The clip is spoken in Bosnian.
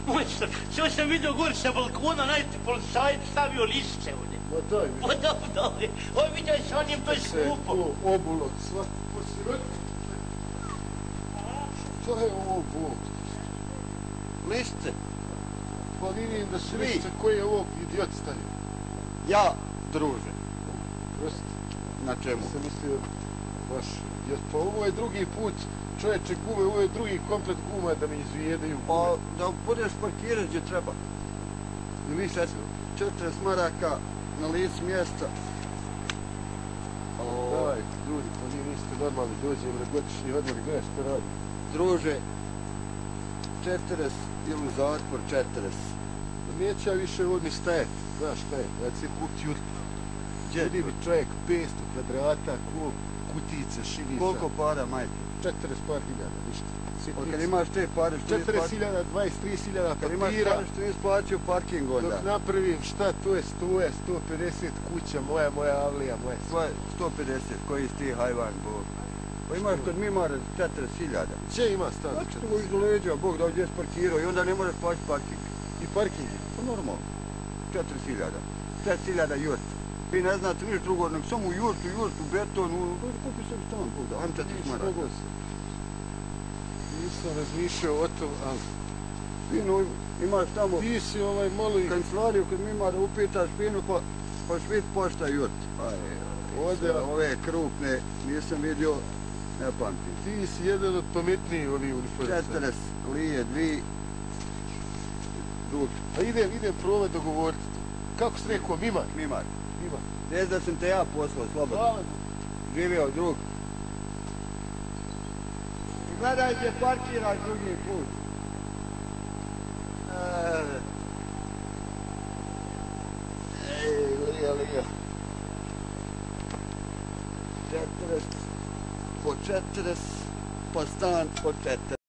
Mojstore, sve sam vidio gore sa balkona, najte policajac stavio liste ovdje. Ma daj mi. Pa dobro, ovo vidio sa onim bez skupom. Obulog, svaki posiroti. Šta je ovo Bog? Liste. Pa vidim da su Svi. liste koji je ovog idiot stavio. Ja, druže. Prosti. Na čemu? Sam mislio baš idiot. Pa ovo je drugi put čovječe gume, ovo je drugi komplet guma da mi izvijedaju gume. Pa da budeš parkirati gdje treba. Liste. 40 maraka na licu mjesta. Daj, ljudi, pa vi niste normalni, dođem na godišnji odmor i gledaj što radi. Druže, 40 ili zatvor 40. Neće ja više ovdje ni stajati, znaš šta je, ja ću se kupiti jutro. Ljudi mi čovjek 500 kvadrata, kutice, šivica. Koliko para, majke? 40 par hiljada, ništa. Kad imaš te pare što 40.000, 23.000 kad imaš papira, pare što nisi platio parking onda. dok napravim šta, to je 100, 150 kuća, moja avlija, moja sve. Svoje 150, koji si ti hajvan, Bog. Pa imaš kod Mimara 40.000. Gdje ima stan? Znači to iz leđa, Bog da ovdje parkirao i onda ne možeš plaćati parking. I parking je. Pa normalno. 40.000. 10.000 jurt. Vi ne znate niš drugo, nego samo jurtu, beton, dođi kupi sebi stan, Bog da, ajme 40 maraka. Nisam razmišljao o tom, ali Fino, imaš tamo ti si malo i... kancelariju kod Mimara upitaš fino pa švit pošta jurt. Ove krupne nisam vidio, ne pamtim. Ti si jedan od pametnijih ovih uniformica. 40, lije, 2, drug. A idem probat dogovoriti. Kako si rekao, Mimar? Mimar. Mimar. Bez da sam te ja poslao, slobodno. Hvala. Živio, drug. I gledajte, parkiraš drugi put. Lija. 40, po 40, po stan, po 4.